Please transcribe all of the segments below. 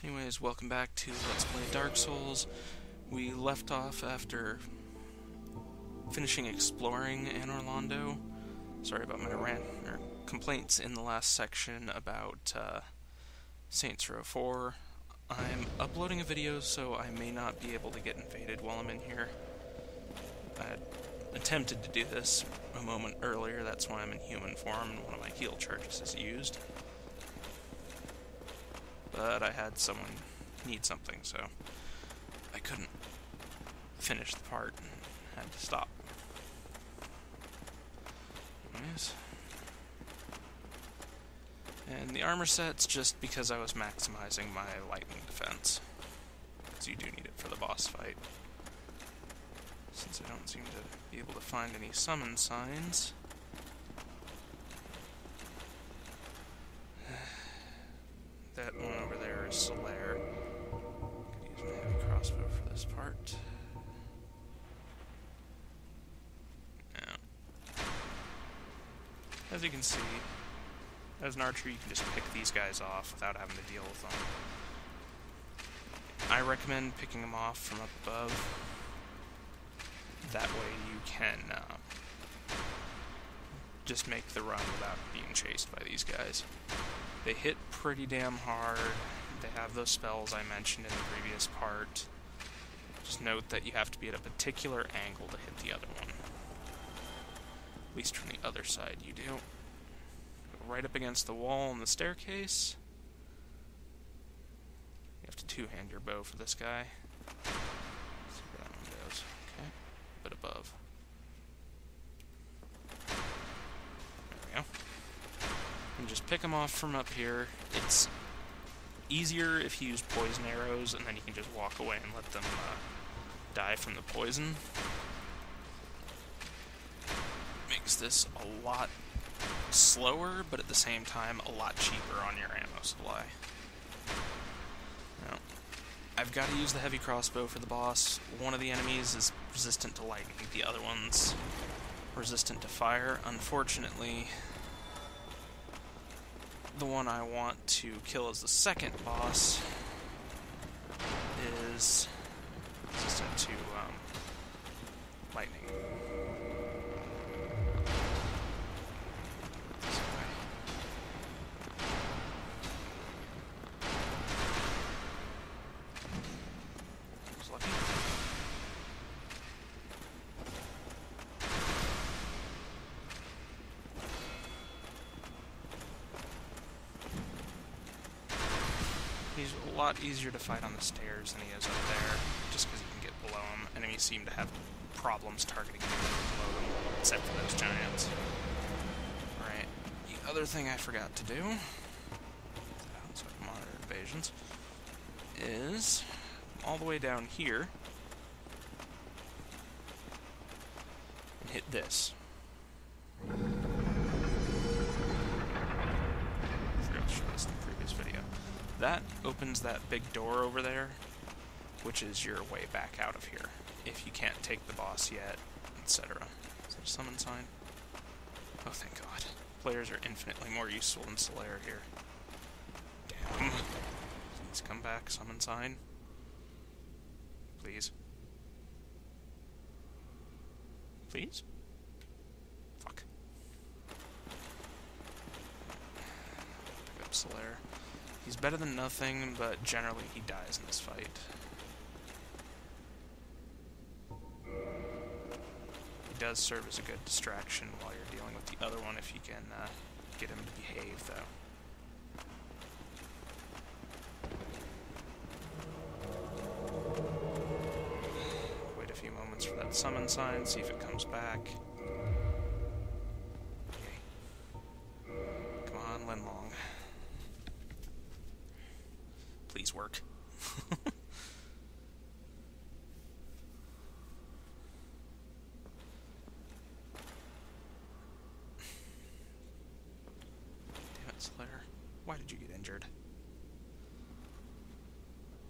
Anyways, welcome back to Let's Play Dark Souls. We left off after finishing exploring Anor Londo. Sorry about my complaints in the last section about Saints Row 4. I'm uploading a video, so I may not be able to get invaded while I'm in here. I had attempted to do this a moment earlier, that's why I'm in human form, and one of my heal charges is used. But I had someone need something, so I couldn't finish the part and had to stop. Anyways. And the armor set's just because I was maximizing my lightning defense, because you do need it for the boss fight. Since I don't seem to be able to find any summon signs. That one over there is Solaire. Could use my heavy crossbow for this part. Now, as you can see, as an archer you can just pick these guys off without having to deal with them. I recommend picking them off from up above. That way you can just make the run without being chased by these guys. They hit pretty damn hard. They have those spells I mentioned in the previous part. Just note that you have to be at a particular angle to hit the other one. At least from the other side you do. Go right up against the wall on the staircase. You have to two-hand your bow for this guy. Let's see where that one goes. Okay, a bit above. There we go. And just pick them off from up here. It's easier if you use poison arrows, and then you can just walk away and let them die from the poison. Makes this a lot slower, but at the same time a lot cheaper on your ammo supply. Now, I've got to use the heavy crossbow for the boss. One of the enemies is resistant to lightning, the other one's resistant to fire. Unfortunately, the one I want to kill as the second boss is resistant to lightning. This way. I was lucky. He's a lot easier to fight on the stairs than he is up there, just because you can get below him. Enemies seem to have problems targeting him below them, except for those giants. Alright, the other thing I forgot to do, so I can monitor invasions, is all the way down here, and hit this. Forgot to show this in the previous video. That opens that big door over there, which is your way back out of here, if you can't take the boss yet, etc. Is that a summon sign? Oh, thank God. Players are infinitely more useful than Solaire here. Damn. Please come back, summon sign. Please. Please? Fuck. Pick up Solaire. He's better than nothing, but generally he dies in this fight. He does serve as a good distraction while you're dealing with the other one if you can get him to behave, though. Wait a few moments for that summon sign, see if it comes back. Okay. Come on, Linlong. Please work. Damn it, Solaire. Why did you get injured?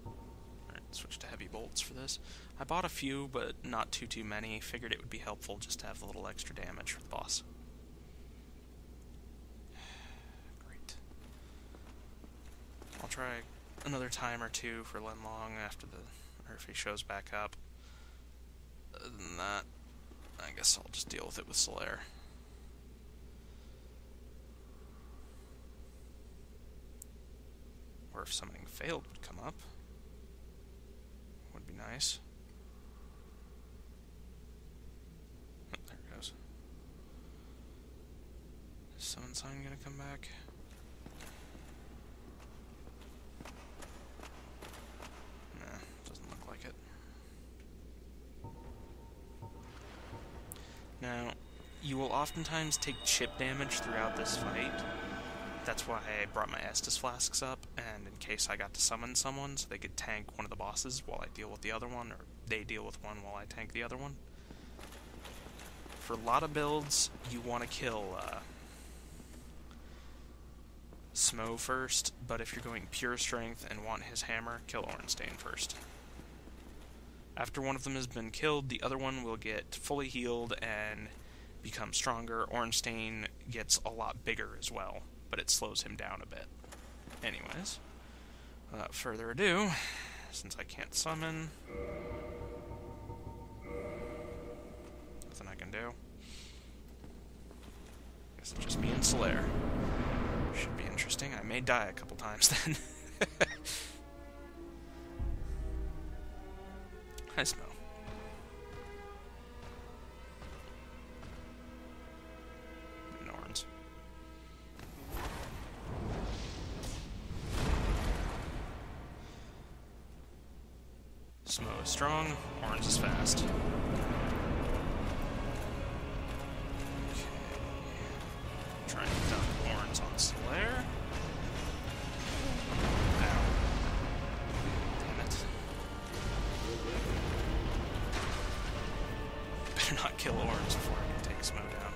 Alright, switch to heavy bolts for this. I bought a few, but not too many. Figured it would be helpful just to have a little extra damage for the boss. Great. I'll try another time or two for Lenlong after or if he shows back up. Other than that, I guess I'll just deal with it with Solaire. Or if summoning failed would come up. Would be nice. Oh, there it goes. Is summon sign gonna come back? Nah, doesn't look like it. Now, you will oftentimes take chip damage throughout this fight. That's why I brought my Estus flasks up, and in case I got to summon someone, so they could tank one of the bosses while I deal with the other one, or they deal with one while I tank the other one. For a lot of builds, you want to kill Smo first, but if you're going pure strength and want his hammer, kill Ornstein first. After one of them has been killed, the other one will get fully healed and become stronger. Ornstein gets a lot bigger as well, but it slows him down a bit. Anyways, without further ado, since I can't summon, nothing I can do. Guess it's just me and Solaire. Should be interesting. I may die a couple times then. Hi, Smo. Norns. Smo is strong, Orange is fast. Okay. Trying to dump Orange on Solaire. Ow. Damn it. Better not kill Orange before I can take Smo down.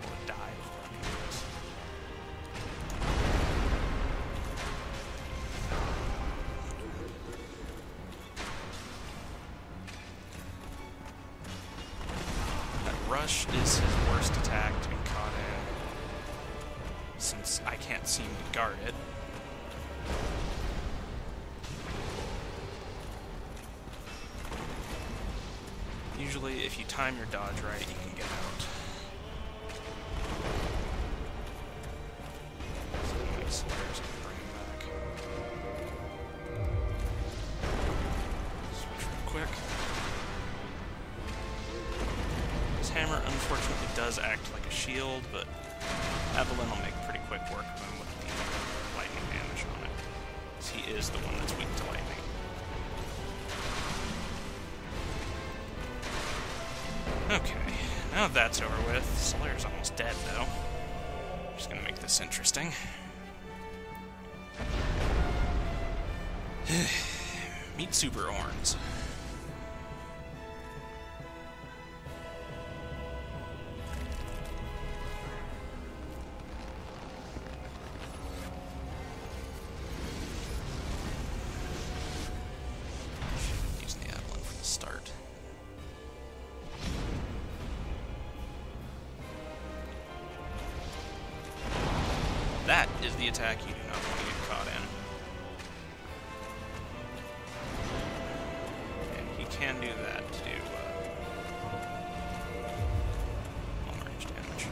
Or die before I can do this. Rush is his worst attack to be caught in, since I can't seem to guard it. Usually, if you time your dodge right, you can get out. So Solaire's gonna bring him back. Switch real quick. Hammer unfortunately does act like a shield, but Evelyn will make pretty quick work of him with the lightning damage on it, because he is the one that's weak to lightning. Okay, now that's over with. Solaire's almost dead, though. Just gonna make this interesting. Meet Super Orns. That is the attack you do not want to get caught in. And he can do that to do long-range damage.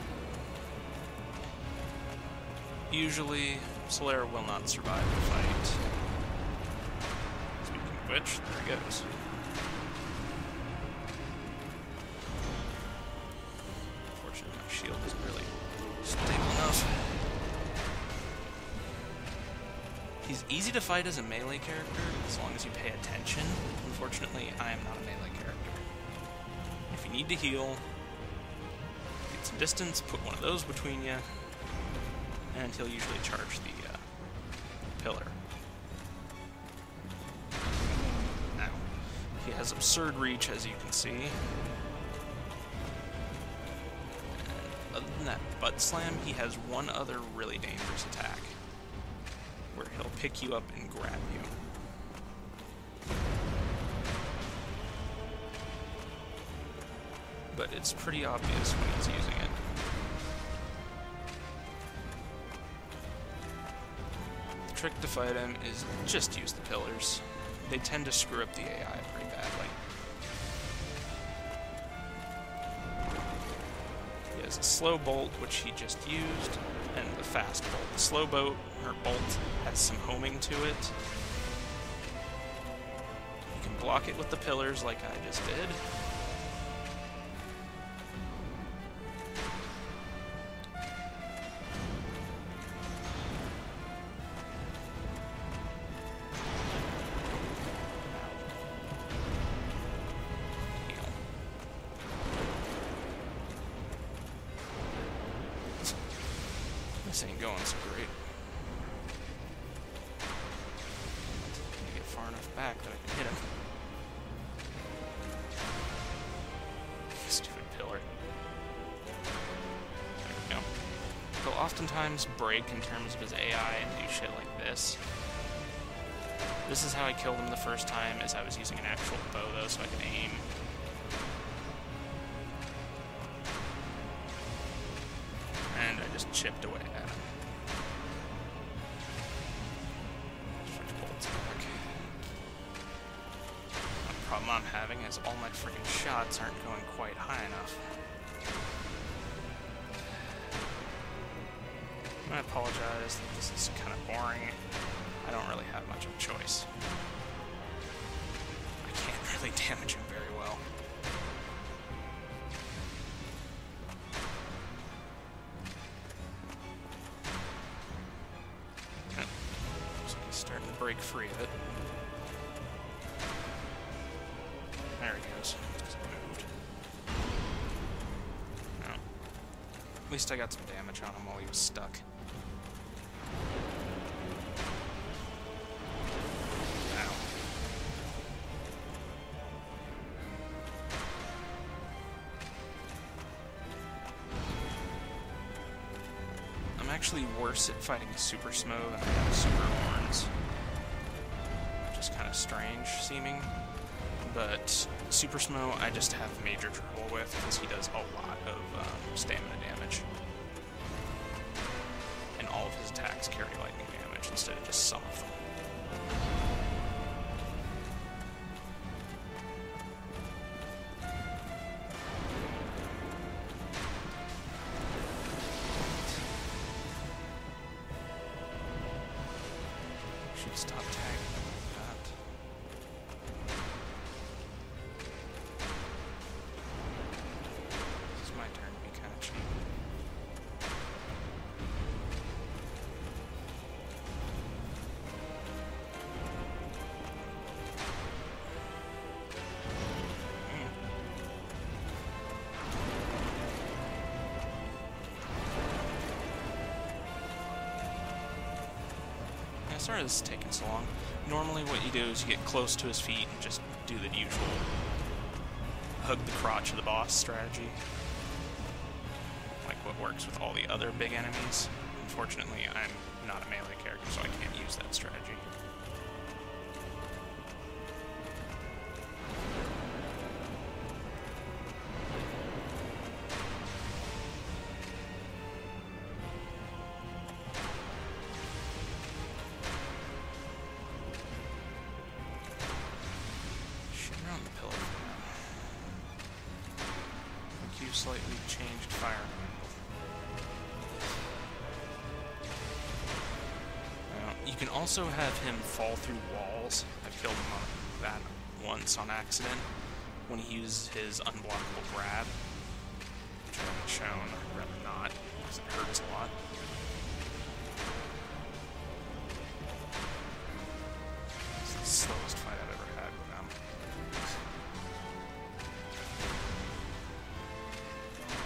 Usually, Solaire will not survive the fight. Speaking of which, there he goes. Unfortunately, my shield isn't really stable enough. He's easy to fight as a melee character, as long as you pay attention. Unfortunately, I am not a melee character. If you need to heal, get some distance, put one of those between you, and he'll usually charge the pillar. Now, he has absurd reach, as you can see. And other than that butt slam, he has one other really dangerous attack, where he'll pick you up and grab you. But it's pretty obvious when he's using it. trick to fight him is just use the pillars. They tend to screw up the AI pretty badly. He has a slow bolt, which he just used, and the fast bolt. The slow bolt has some homing to it. You can block it with the pillars like I just did. This ain't going so great. I get far enough back that I can hit him. Stupid pillar. There we go. He'll oftentimes break in terms of his AI and do shit like this. This is how I killed him the first time, as I was using an actual bow though, so I could aim. And I just chipped away at him. Switch bolts back. The problem I'm having is all my freaking shots aren't going quite high enough. I apologize that this is kind of boring. I don't really have much of a choice. I can't really damage him very well. Starting to break free of it. There he goes. Just moved. Oh. At least I got some damage on him while he was stuck. Ow. I'm actually worse at fighting Super Smo than I am Super Horns. Which is kind of strange seeming. But Super Smo I just have major trouble with because he does a lot of stamina damage. And all of his attacks carry lightning damage instead of just some of them. Should stop tagging him like that. This is my turn to be kind of cheap. Sorry this is taking so long. Normally what you do is you get close to his feet and just do the usual hug the crotch of the boss strategy. Like what works with all the other big enemies. Unfortunately, I'm not a melee character, so I can't use that strategy. Slightly changed fire. You can also have him fall through walls. I've killed him on that once on accident when he uses his unblockable grab, which I haven't shown, or rather not, because it hurts a lot. It's the slowest fight I've ever had with them.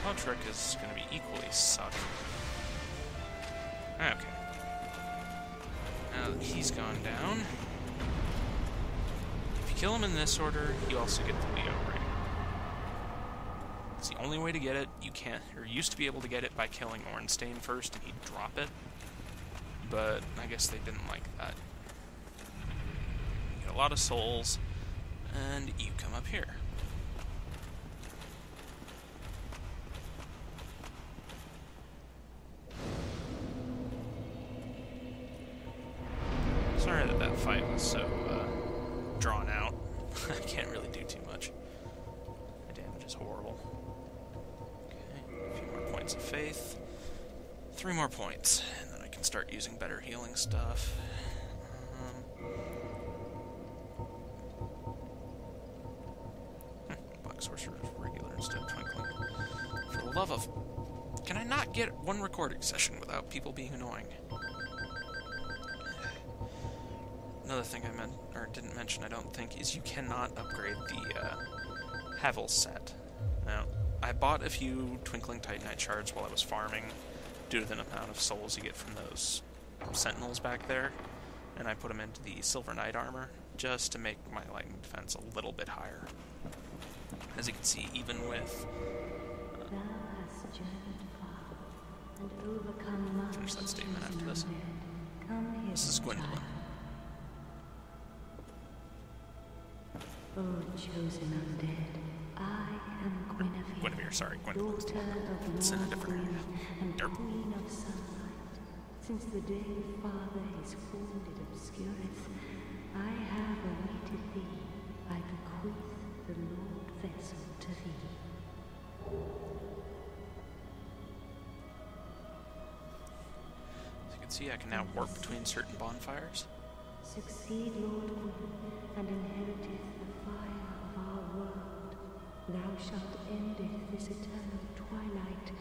That trick is going to be equally suck. Okay. Now that he's gone down, if you kill him in this order, you also get the Leo ring. It's the only way to get it. You can't, or used to be able to get it by killing Ornstein first, and he'd drop it. But I guess they didn't like that. You get a lot of souls, and you come up here. that fight was so drawn out. I can't really do too much. My damage is horrible. Okay, a few more points of faith. 3 more points, and then I can start using better healing stuff. Black Sorcerer is regular instead of twinkling. For the love of... Can I not get one recording session without people being annoying? Another thing I meant, or didn't mention, I don't think, is you cannot upgrade the Havel set. Now, I bought a few Twinkling Titanite shards while I was farming, due to the amount of souls you get from those sentinels back there, and I put them into the Silver Knight armor, just to make my lightning defense a little bit higher. As you can see, even with... finish that statement after this. This is Gwendolyn. Oh, chosen undead, I am Guinevere, sorry, Gwendolyn. daughter of It's in a Lord different area. and Derp. queen of sunlight. Since the day Father his wounded obscureth, I have awaited thee. I bequeath the lordvessel to thee. As you can see, I can now warp between certain bonfires. Succeed, Lord Queen, and inheriteth the fire of our world. Thou shalt endeth this eternal twilight,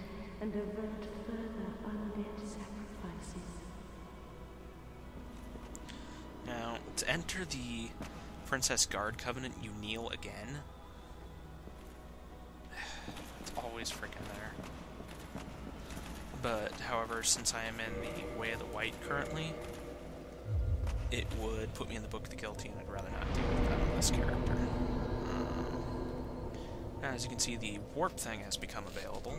and avert further undead sacrifices. Now, to enter the Princess Guard Covenant, you kneel again. It's always freaking there. But, however, since I am in the Way of the White currently, it would put me in the Book of the Guilty, and I'd rather not deal with that on this character. As you can see, the warp thing has become available.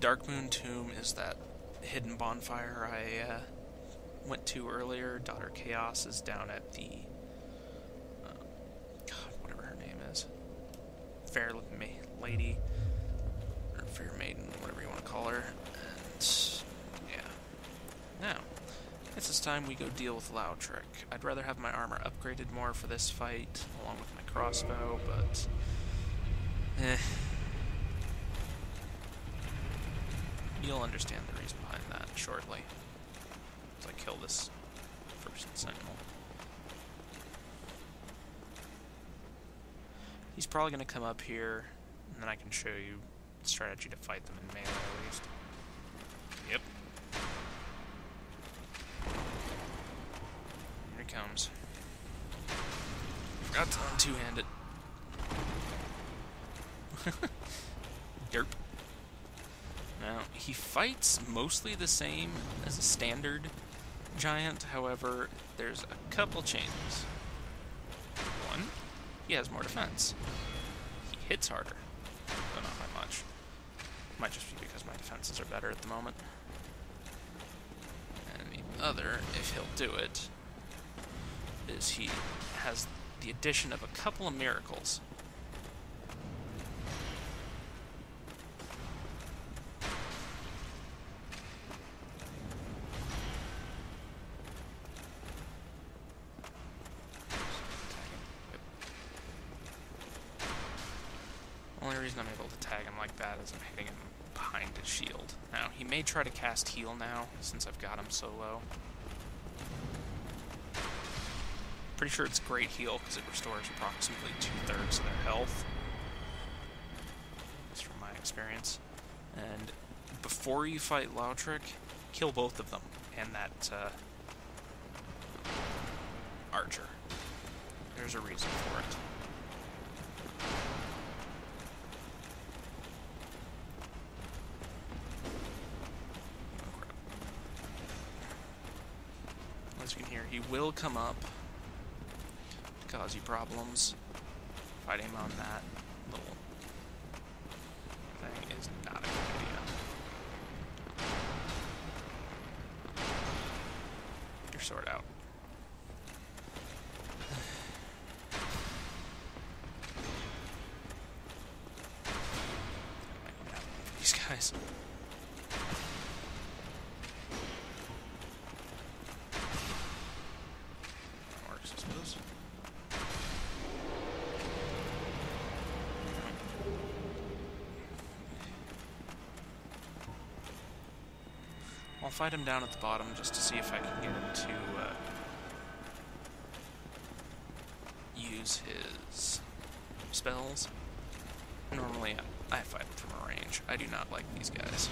Darkmoon Tomb is that hidden bonfire I went to earlier. Daughter Chaos is down at the... God, whatever her name is. Fair Lady, or Fair Maiden, whatever you want to call her. And, yeah. Now, I guess it's time we go deal with Lautrec. I'd rather have my armor upgraded more for this fight, along with my crossbow, but... You'll understand the reason behind that shortly, as I kill this first sentinel. He's probably going to come up here, and then I can show you the strategy to fight them in melee at least. Yep. Here he comes. Forgot to two-hand it. Yerp. Now, he fights mostly the same as a standard giant, however, there's a couple changes. One, he has more defense. He hits harder, though not by much. Might just be because my defenses are better at the moment. And the other, if he'll do it, is he has the addition of a couple of miracles. The only reason I'm able to tag him like that is I'm hitting him behind his shield. Now, he may try to cast heal now, since I've got him so low. Pretty sure it's great heal, because it restores approximately 2/3 of their health. That's from my experience. And before you fight Lautrec, kill both of them, and that archer. There's a reason for it. As you can hear, he will come up to cause you problems. Fighting him on that little thing is not a good idea. Get your sword out. I might need to have one of these guys. I'll fight him down at the bottom just to see if I can get him to use his spells. Normally, I fight him from a range. I do not like these guys.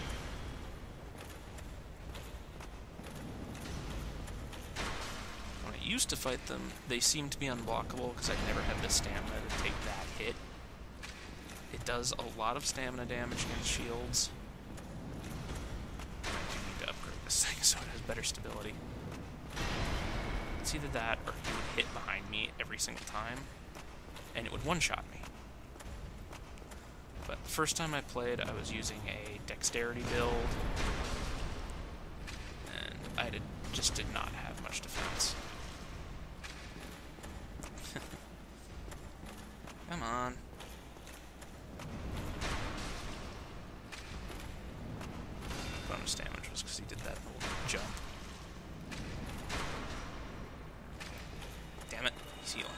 When I used to fight them, they seemed to be unblockable because I never had the stamina to take that hit. It does a lot of stamina damage against shields. I do need to upgrade this thing so it has better stability. It's either that or he would hit behind me every single time, and it would one-shot me. But the first time I played, I was using a dexterity build, and I just did not have much defense. Come on. Bonus damage was because he did that little jump. Damn it, he's healing.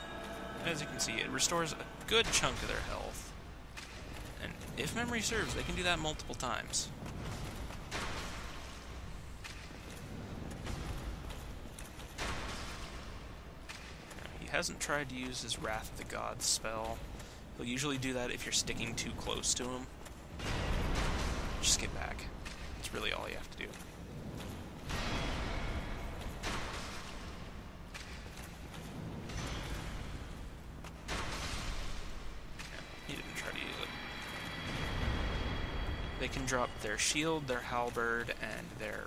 As you can see, it restores a good chunk of their health. And if memory serves, they can do that multiple times. Now, he hasn't tried to use his Wrath of the Gods spell. He'll usually do that if you're sticking too close to him. Just get back. That's really all you have to do. He didn't try to use it. They can drop their shield, their halberd, and their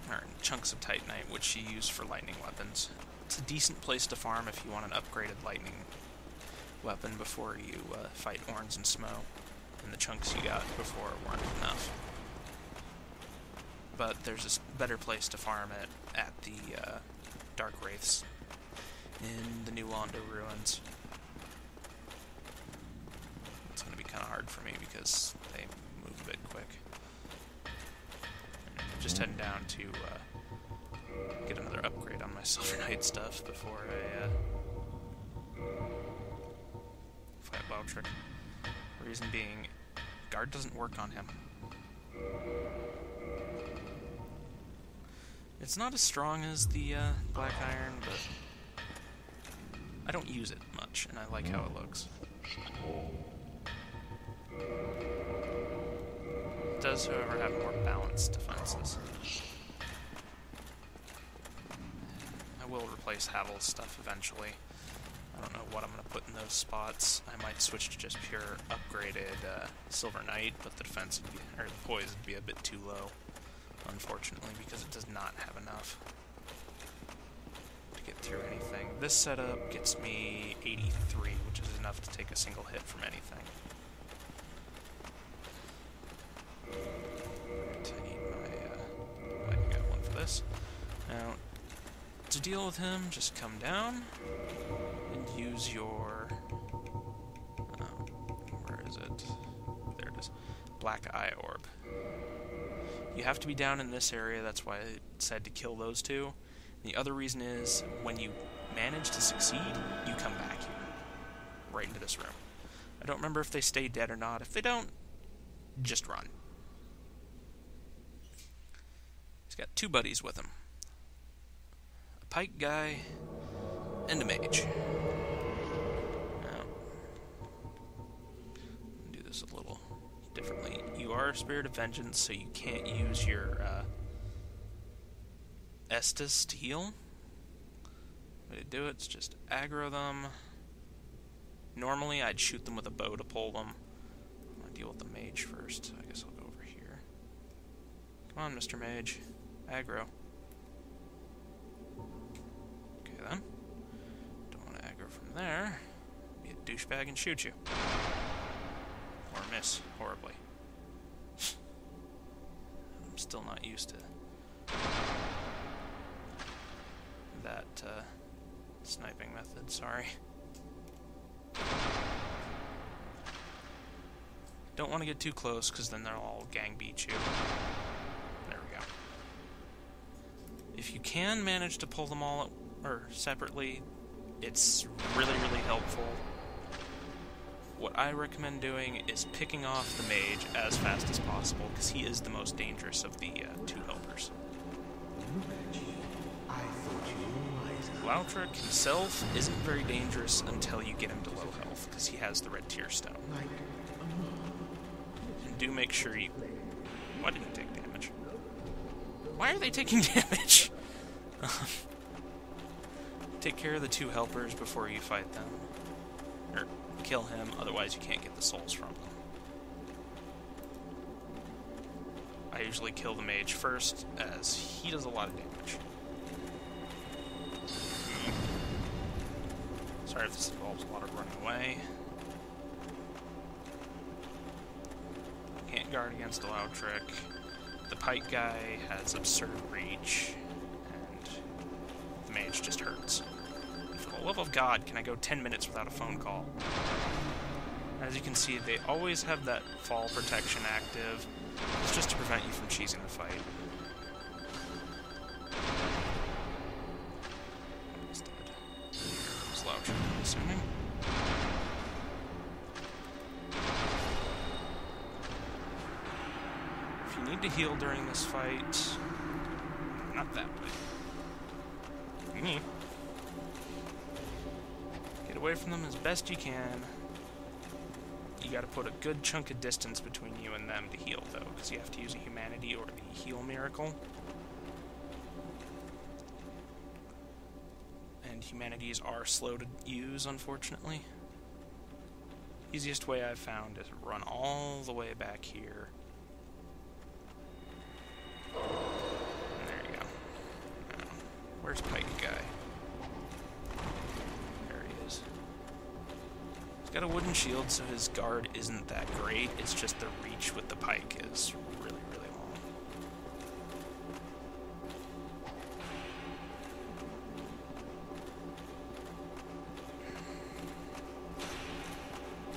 or chunks of titanite, which you use for lightning weapons. It's a decent place to farm if you want an upgraded lightning weapon before you fight Orns and Smo, and the chunks you got before weren't enough. But there's a better place to farm it at the Dark Wraiths in the new Londo ruins. It's going to be kind of hard for me because they move a bit quick. And just heading down to get another upgrade on my Silver Knight stuff before I fight Wild Trick. Reason being, guard doesn't work on him. It's not as strong as the Black Iron, but I don't use it much, and I like how it looks. It does, however, have more balanced defenses. I will replace Havel's stuff eventually. I don't know what I'm going to put in those spots. I might switch to just pure upgraded Silver Knight, but the defense would be, or the poise would be a bit too low, unfortunately, because it does not have enough to get through anything. This setup gets me 83, which is enough to take a single hit from anything. I need my lightning got one for this. Now, to deal with him, just come down and use your where is it? There it is. Black Eye Orb. You have to be down in this area, that's why I said to kill those two. The other reason is, when you manage to succeed, you come back here. Right into this room. I don't remember if they stay dead or not. If they don't, just run. He's got two buddies with him. A pike guy and a mage. Now, do this a little differently. You are a Spirit of Vengeance, so you can't use your Estus to heal. The way to do it's just aggro them. Normally I'd shoot them with a bow to pull them. I'm gonna deal with the mage first. I guess I'll go over here. Come on, Mr. Mage. Aggro. Okay then. Don't want to aggro from there. Be a douchebag and shoot you. Or miss horribly. I'm still not used to that sniping method, sorry. Don't want to get too close, because then they'll all gang beat you. There we go. If you can manage to pull them all separately, it's really, really helpful. what I recommend doing is picking off the mage as fast as possible, because he is the most dangerous of the two helpers. Lautrec himself isn't very dangerous until you get him to low health, because he has the red tear stone. And do make sure you... Why didn't he take damage? Why are they taking damage? Take care of the two helpers before you fight them. Or kill him, otherwise you can't get the souls from them. I usually kill the mage first, as he does a lot of damage. Sorry if this involves a lot of running away. Can't guard against a Lautrec. The pike guy has absurd reach, and the mage just hurts. And for the love of God, can I go 10 minutes without a phone call? As you can see, they always have that fall protection active. It's just to prevent you from cheesing the fight. He's dead. Here's Lautrec, I'm assuming. If you need to heal during this fight, not that way. Get away from them as best you can. You gotta put a good chunk of distance between you and them to heal, though, because you have to use a humanity or the heal miracle. And humanities are slow to use, unfortunately. Easiest way I've found is run all the way back here. And there you go. Now, where's Pike Guy? There he is. He's got a wooden shield, so his guard isn't that great. It's just the reach with the pike is really, really long.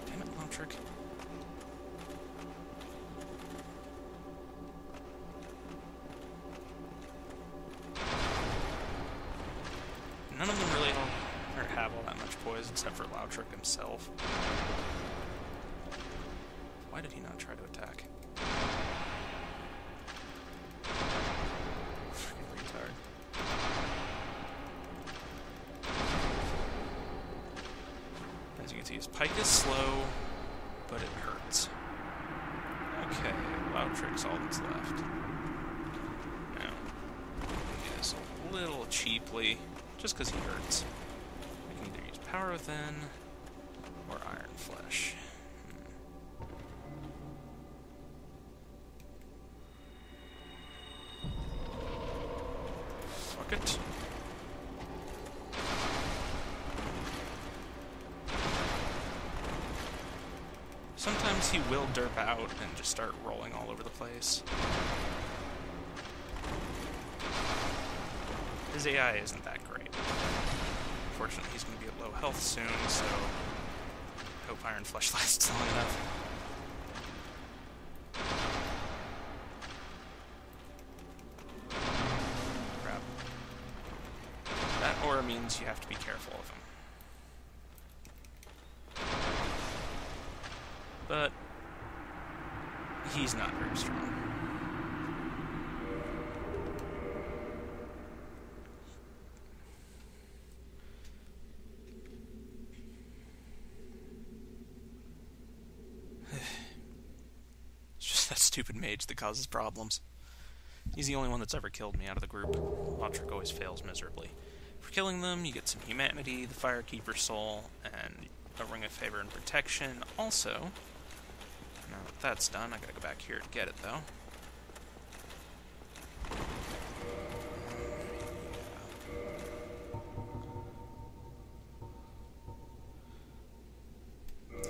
Damn it, Lautrec. None of them really have all that much poise, except for Lautrec himself. Why did he not try to attack? Freaking retard. As you can see, his pike is slow, but it hurts. Okay, Lautrec's all that's left. Now, he is a little cheaply, just because he hurts. I can either use Power Within or Iron Flesh. Fuck it. Sometimes he will derp out and just start rolling all over the place. His AI isn't that great. Unfortunately, he's going to be at low health soon, so I hope Iron Flesh lasts long enough. Crap. That aura means you have to be careful of him. But he's not very strong. It's just that stupid mage that causes problems. He's the only one that's ever killed me out of the group. Lautrec always fails miserably. For killing them, you get some humanity, the Firekeeper Soul, and a Ring of Favor and Protection. Also, now that that's done, I gotta go back here to get it, though.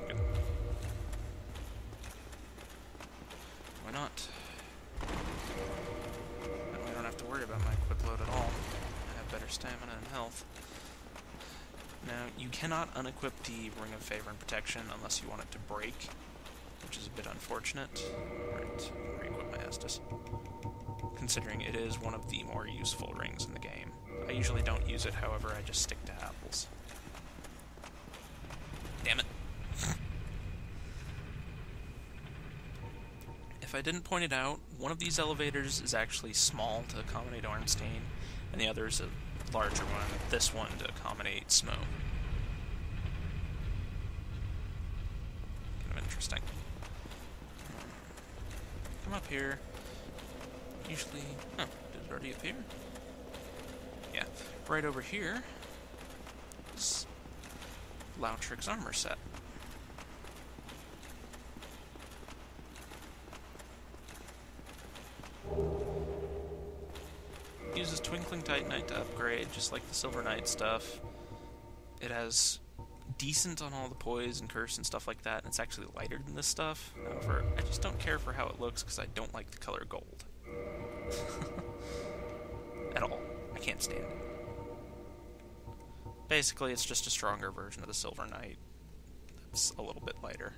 Good. Why not? Then we don't have to worry about my equip load at all. I have better stamina and health. Now, you cannot unequip the Ring of Favor and Protection unless you want it to break, which is a bit unfortunate. Right, re-equip my Estus. Considering it is one of the more useful rings in the game. I usually don't use it, however, I just stick to apples. Damn it. if I didn't point it out, one of these elevators is actually small to accommodate Ornstein, and the other is a larger one, this one to accommodate Smo. Kind of interesting. Come up here. Usually... Oh, did it already appear? Yeah. Right over here is Lautric's armor set. Uses Twinkling Titanite to upgrade, just like the Silver Knight stuff. It has decent on all the poise and curse and stuff like that, and it's actually lighter than this stuff. However, I just don't care for how it looks because I don't like the color gold. At all. I can't stand it. Basically, it's just a stronger version of the Silver Knight that's a little bit lighter.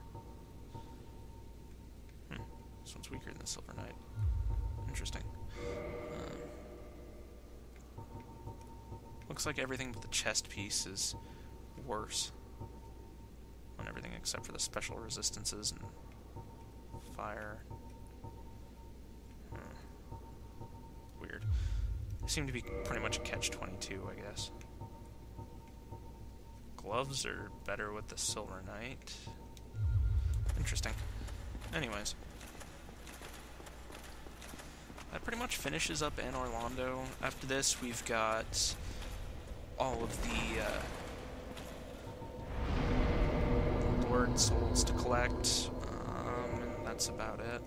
This one's weaker than the Silver Knight. Interesting. Looks like everything but the chest piece is worse on everything except for the special resistances and fire. Weird. They seem to be pretty much a catch-22, I guess. Gloves are better with the Silver Knight. Interesting. Anyways. That pretty much finishes up Anor Londo. After this, we've got all of the Lord souls to collect, and that's about it.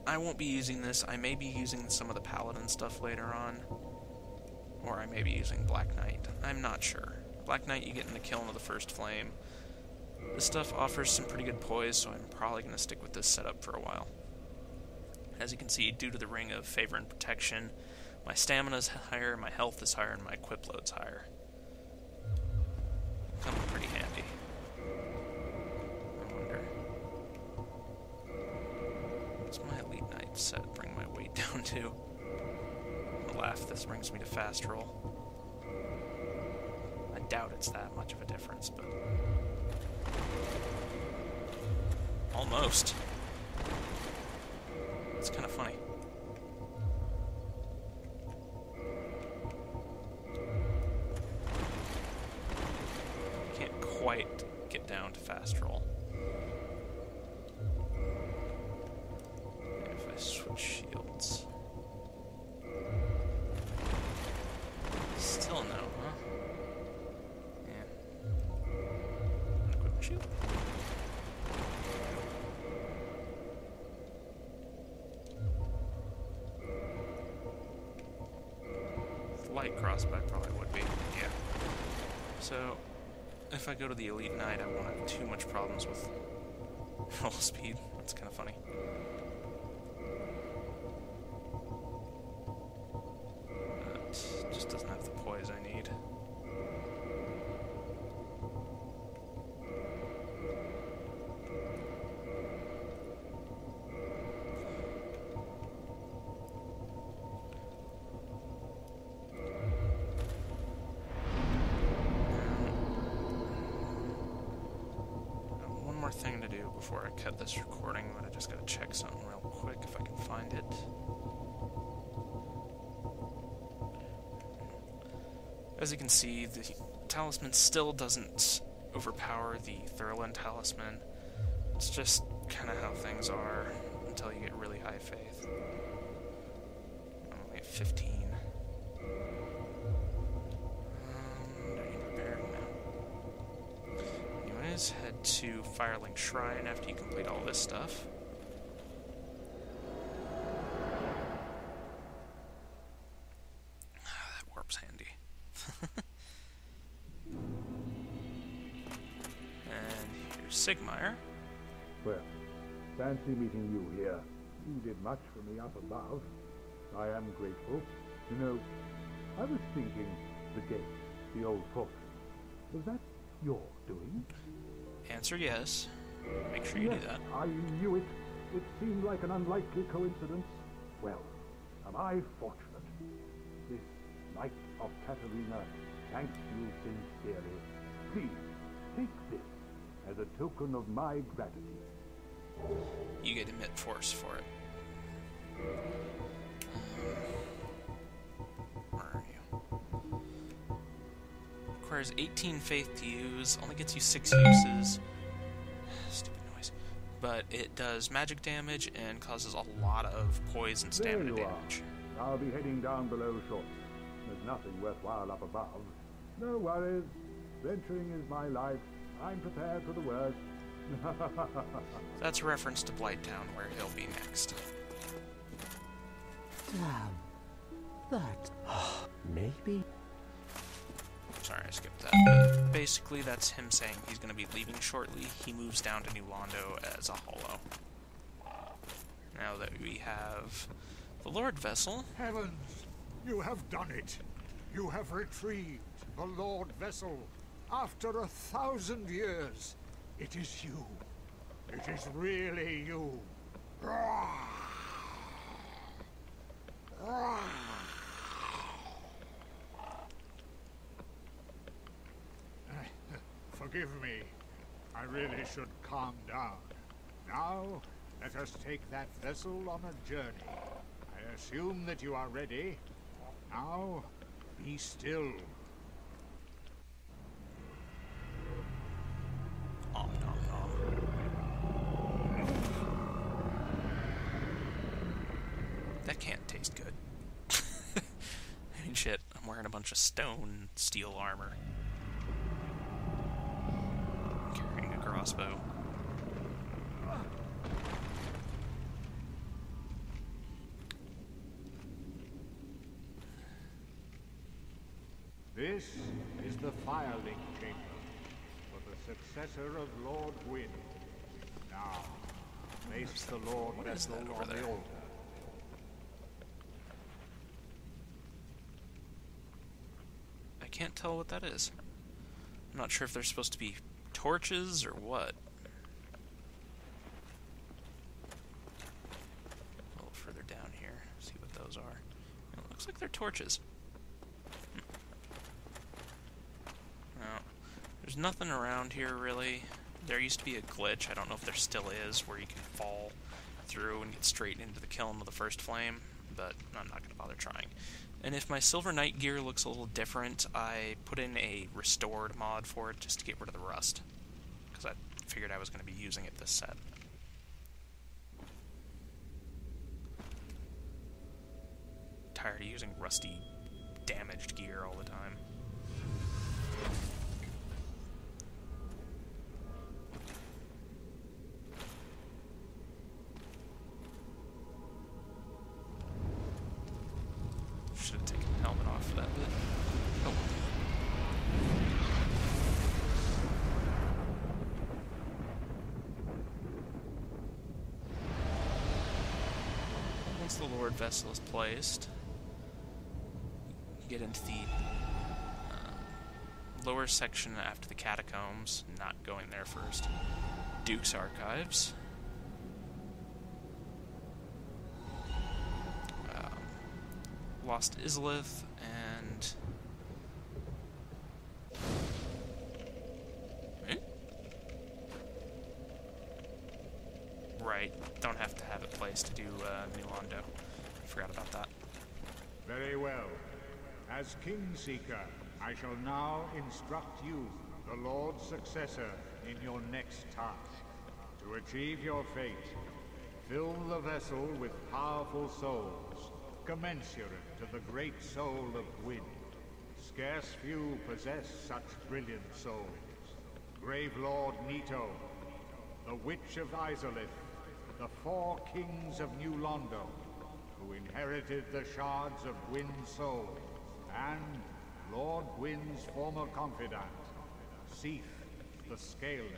I won't be using this. I may be using some of the Paladin stuff later on, or I may be using Black Knight. I'm not sure. Black Knight, you get in the kiln of the first flame. This stuff offers some pretty good poise, so I'm probably going to stick with this setup for a while. As you can see, due to the Ring of Favor and Protection, my stamina is higher, my health is higher, and my equip load's higher. Come in pretty handy. I wonder... What's my Elite Knight set bring my weight down to? I'll laugh, this brings me to fast roll. I doubt it's that much of a difference, but... Almost. It's kind of funny. Can't quite get down to fast roll. If I switch shields. Still no, huh? Yeah. Unequip shield. Light crossback probably would be, yeah. So, if I go to the Elite Knight, I won't have too much problems with roll speed. That's kind of funny. It just doesn't have the poise I need. Thing to do before I cut this recording, but I just gotta check something real quick if I can find it. As you can see, the talisman still doesn't overpower the Thurland talisman. It's just kind of how things are until you get really high faith. I'm only at 15. Head to Firelink Shrine after you complete all this stuff. That warp's handy. And here's Sigmire. Well, fancy meeting you here. You did much for me up above. I am grateful. You know, I was thinking the gate, the old fortress. Was that your doing? Answer yes. Make sure you do that. I knew it. It seemed like an unlikely coincidence. Well, am I fortunate? This Knight of Katarina thanks you sincerely. Please, take this. as a token of my gratitude. You get emit force for it. Where are you? Requires 18 faith to use, only gets you 6 uses. Stupid noise. But it does magic damage and causes a lot of poison stamina damage. I'll be heading down below shortly. There's nothing worthwhile up above. No worries. Venturing is my life. I'm prepared for the worst. That's a reference to Blighttown, where he'll be next. Damn. That... maybe? Sorry, I skipped that. But basically, that's him saying he's going to be leaving shortly. He moves down to New Londo as a hollow. Now that we have the lordvessel. Heavens! You have done it! You have retrieved the lordvessel. After 1,000 years, it is you. It is really you. Forgive me. I really should calm down. Now, let us take that vessel on a journey. I assume that you are ready. Now, be still. Nom nom nom. That can't taste good. I mean, shit, I'm wearing a bunch of stone steel armor. I'm carrying a crossbow. This is the Firelink Chamber for the successor of Lord Gwyn. Now, place the lordvessel on the altar. I can't tell what that is. I'm not sure if they're supposed to be torches or what. A little further down here, see what those are. It looks like they're torches. No, there's nothing around here really. There used to be a glitch, I don't know if there still is, where you can fall through and get straight into the kiln with the first flame, but I'm not going to bother trying. And if my Silver Knight gear looks a little different, I put in a restored mod for it just to get rid of the rust, because I figured I was going to be using it this set. Tired of using rusty, damaged gear all the time. Should have taken the helmet off for that bit. Oh. Once the lordvessel is placed, you get into the lower section after the catacombs, not going there first. Duke's Archives. Lost Izalith, and... Right, don't have to have it placed to do New Londo. Forgot about that. Very well. As Kingseeker, I shall now instruct you, the Lord's successor, in your next task. To achieve your fate, fill the vessel with powerful souls, commensurate to the great soul of Gwyn. Scarce few possess such brilliant souls. Grave Lord Nito, the Witch of Izalith, the 4 kings of New Londo, who inherited the shards of Gwyn's soul, and Lord Gwyn's former confidant, Seath, the Scaleless.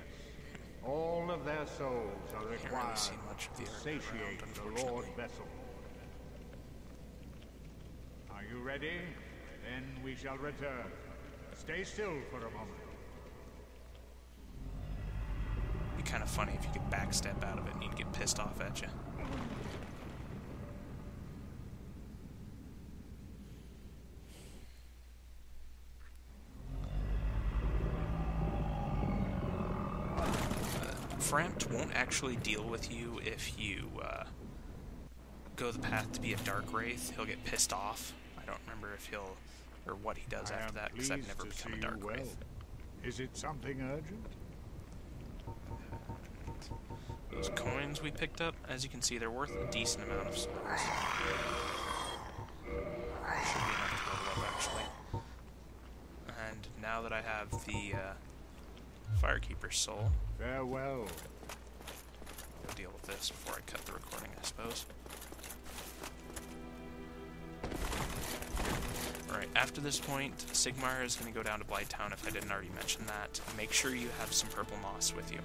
All of their souls are required to satiate the lordvessel. Are you ready? Then we shall return. Stay still for a moment. It'd be kind of funny if you could backstep out of it and he'd get pissed off at you. Frampt won't actually deal with you if you go the path to be a Dark Wraith. He'll get pissed off. I don't remember if he'll, or what he does after that, because I've never become a Dark Wraith. Is it something urgent? Those coins we picked up, as you can see, they're worth a decent amount of souls. Should be enough to level up, actually. And now that I have the Firekeeper's soul, Farewell. I'll deal with this before I cut the recording, I suppose. Alright, after this point, Sigmar is going to go down to Blighttown if I didn't already mention that. Make sure you have some purple moss with you.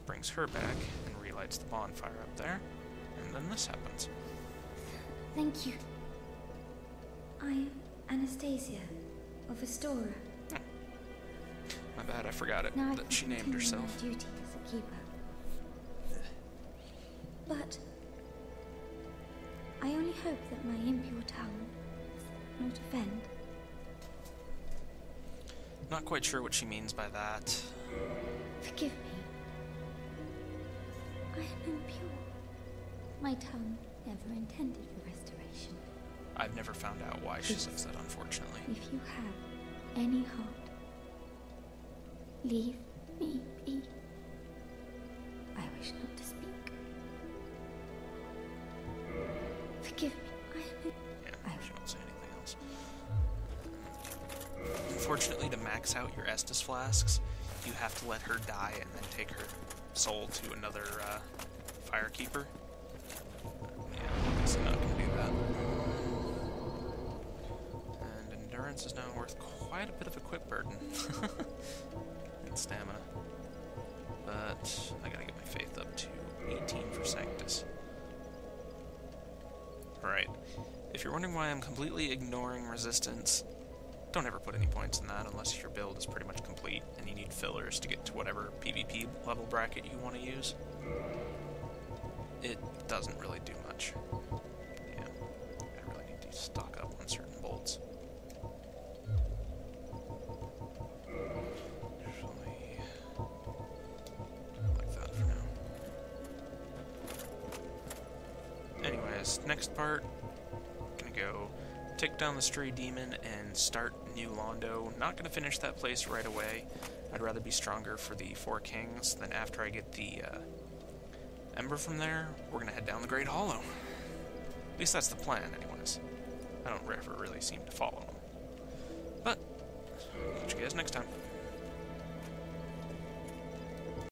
Brings her back and relights the bonfire up there, and then this happens. Thank you. I am Anastasia of Astora. My bad, I forgot it, Now that she named herself. My duty as a keeper. But I only hope that my impure tongue will not offend. Not quite sure what she means by that. Forgive me. I am impure. My tongue never intended for restoration. I've never found out why she says that, unfortunately. If you have any heart, leave me be. I wish not to speak. Forgive me. Yeah, she won't say anything else. Unfortunately, to max out your Estus flasks, you have to let her die and then take her soul to another Firekeeper. Yeah, I guess I'm not going to do that. And endurance is now worth quite a bit of equip burden. And stamina. But I gotta get my faith up to 18 for Sanctus. Alright, if you're wondering why I'm completely ignoring resistance, don't ever put any points in that unless your build is pretty much complete and you need fillers to get to whatever PvP level bracket you want to use. It doesn't really do much. Yeah, I really need to stock up on certain bolts. Actually, like that for now. Anyways, next part, gonna go take down the stray demon and start new Londo. Not gonna finish that place right away. I'd rather be stronger for the Four Kings than after I get the Ember from there. We're gonna head down the Great Hollow. At least that's the plan, anyways. I don't ever really seem to follow them. But, catch you guys next time.